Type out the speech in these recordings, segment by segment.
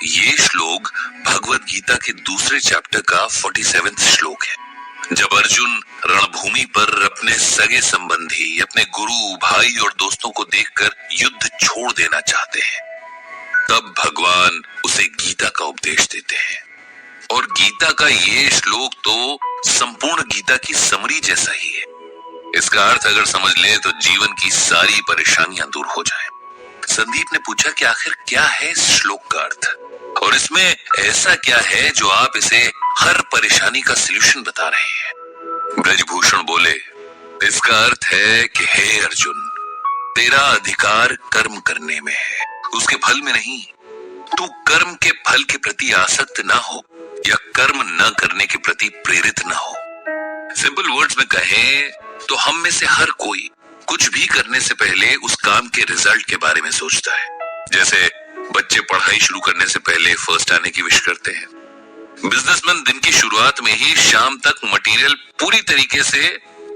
ये श्लोक भगवत गीता के दूसरे चैप्टर का 47वां श्लोक है। जब अर्जुन रणभूमि पर अपने सगे संबंधी, अपने गुरु, भाई और दोस्तों को देखकर युद्ध छोड़ देना चाहते हैं, तब भगवान उसे गीता का उपदेश देते हैं। और गीता का ये श्लोक तो संपूर्ण गीता की समरी जैसा ही है। इसका अर्थ अगर समझ ले तो जीवन की सारी परेशानियां दूर हो जाए। संदीप ने पूछा कि आखिर क्या है इस श्लोक का अर्थ, और इसमें ऐसा क्या है जो आप इसे हर परेशानी का सलूशन बता रहे हैं। ब्रजभूषण बोले, इसका अर्थ है कि हे अर्जुन, तेरा अधिकार कर्म करने में है, उसके फल में नहीं। तू कर्म के फल के प्रति आसक्त ना हो या कर्म न करने के प्रति प्रेरित ना हो। सिंपल वर्ड्स में कहें तो हम में से हर कोई कुछ भी करने से पहले उस काम के रिजल्ट के बारे में सोचता है। जैसे बच्चे पढ़ाई शुरू करने से पहले फर्स्ट आने की विश करते हैं। बिजनेसमैन दिन की शुरुआत में ही शाम तक मटेरियल पूरी तरीके से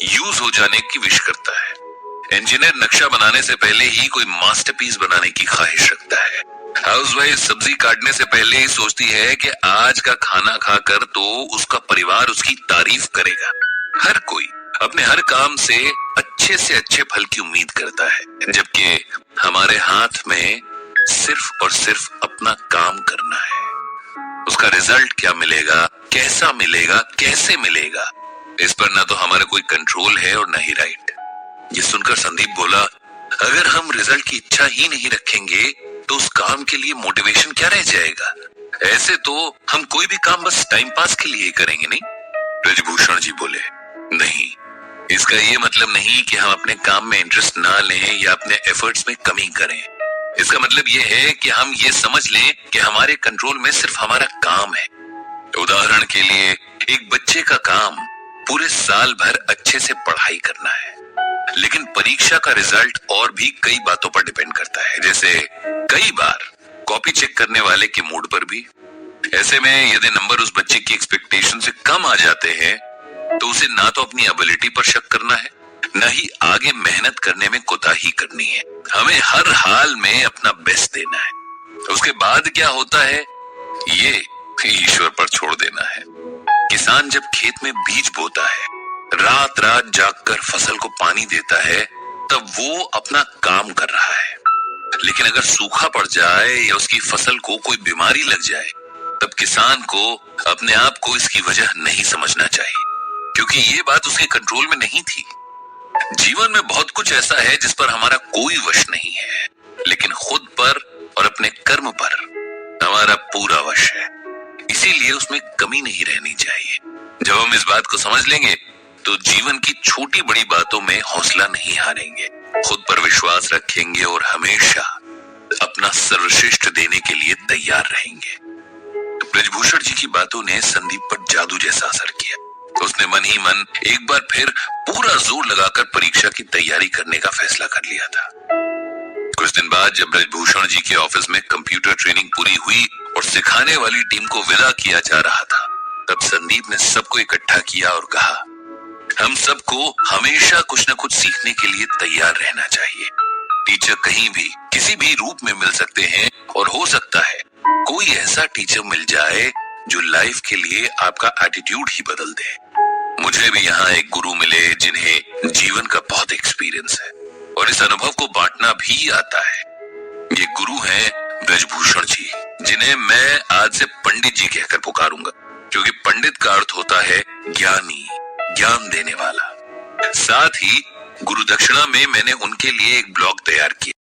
यूज हो जाने की विश करता है। इंजीनियर नक्शा बनाने से पहले ही कोई मास्टरपीस बनाने की ख्वाहिश रखता है। हाउसवाइफ सब्जी काटने से पहले ही सोचती है कि आज का खाना खाकर तो उसका परिवार उसकी तारीफ करेगा। हर कोई अपने हर काम से अच्छे फल की उम्मीद करता है, जबकि हमारे हाथ में सिर्फ और सिर्फ अपना काम करना है। उसका रिजल्ट क्या मिलेगा, कैसा मिलेगा, कैसे मिलेगा, इस पर ना तो हमारा कोई कंट्रोल है और ना ही राइट। ये सुनकर संदीप बोला, अगर हम रिजल्ट की इच्छा ही नहीं रखेंगे तो उस काम के लिए मोटिवेशन क्या रह जाएगा। ऐसे तो हम कोई भी काम बस टाइम पास के लिए ही करेंगे, नहीं? ब्रजभूषण जी बोले, नहीं, इसका ये मतलब नहीं कि हम अपने काम में इंटरेस्ट ना लें या अपने एफर्ट्स में कमी करें। इसका मतलब ये है कि हम ये समझ लें कि हमारे कंट्रोल में सिर्फ हमारा काम है। उदाहरण के लिए, एक बच्चे का काम पूरे साल भर अच्छे से पढ़ाई करना है, लेकिन परीक्षा का रिजल्ट और भी कई बातों पर डिपेंड करता है। जैसे कई बार कॉपी चेक करने वाले के मूड पर भी। ऐसे में यदि नंबर उस बच्चे की एक्सपेक्टेशन से कम आ जाते हैं तो उसे ना तो अपनी एबिलिटी पर शक करना है, ना ही आगे मेहनत करने में कोताही करनी है। हमें हर हाल में अपना बेस्ट देना है। उसके बाद क्या होता है ये ईश्वर पर छोड़ देना है। किसान जब खेत में बीज बोता है, रात रात जागकर फसल को पानी देता है, तब वो अपना काम कर रहा है। लेकिन अगर सूखा पड़ जाए या उसकी फसल को कोई बीमारी लग जाए, तब किसान को अपने आप को इसकी वजह नहीं समझना चाहिए, क्योंकि ये बात उसके कंट्रोल में नहीं थी। जीवन में बहुत कुछ ऐसा है जिस पर हमारा कोई वश नहीं है, लेकिन खुद पर और अपने कर्म पर हमारा पूरा वश है। इसीलिए उसमें कमी नहीं रहनी चाहिए। जब हम इस बात को समझ लेंगे तो जीवन की छोटी बड़ी बातों में हौसला नहीं हारेंगे, खुद पर विश्वास रखेंगे और हमेशा अपना सर्वश्रेष्ठ देने के लिए तैयार रहेंगे। ब्रजभूषण जी की बातों ने संदीप पर जादू जैसा असर किया। उसने मन ही मन एक बार फिर पूरा जोर लगाकर परीक्षा की तैयारी करने का फैसला कर लिया था। कुछ दिन बाद जब ब्रजभूषण जी के ऑफिस में कंप्यूटर ट्रेनिंग पूरी हुई और सिखाने वाली टीम को विदा किया जा रहा था, तब संदीप ने सबको इकट्ठा किया और कहा, हम सबको हमेशा कुछ न कुछ सीखने के लिए तैयार रहना चाहिए। टीचर कहीं भी किसी भी रूप में मिल सकते हैं, और हो सकता है कोई ऐसा टीचर मिल जाए जो लाइफ के लिए आपका एटीट्यूड ही बदल दे। मुझे भी यहाँ एक गुरु मिले जिन्हें जीवन का बहुत एक्सपीरियंस है और इस अनुभव को बांटना भी आता है। ये गुरु हैं ब्रजभूषण जी, जिन्हें मैं आज से पंडित जी कहकर पुकारूंगा, क्योंकि पंडित का अर्थ होता है ज्ञानी, ज्ञान देने वाला। साथ ही गुरु दक्षिणा में मैंने उनके लिए एक ब्लॉग तैयार किया।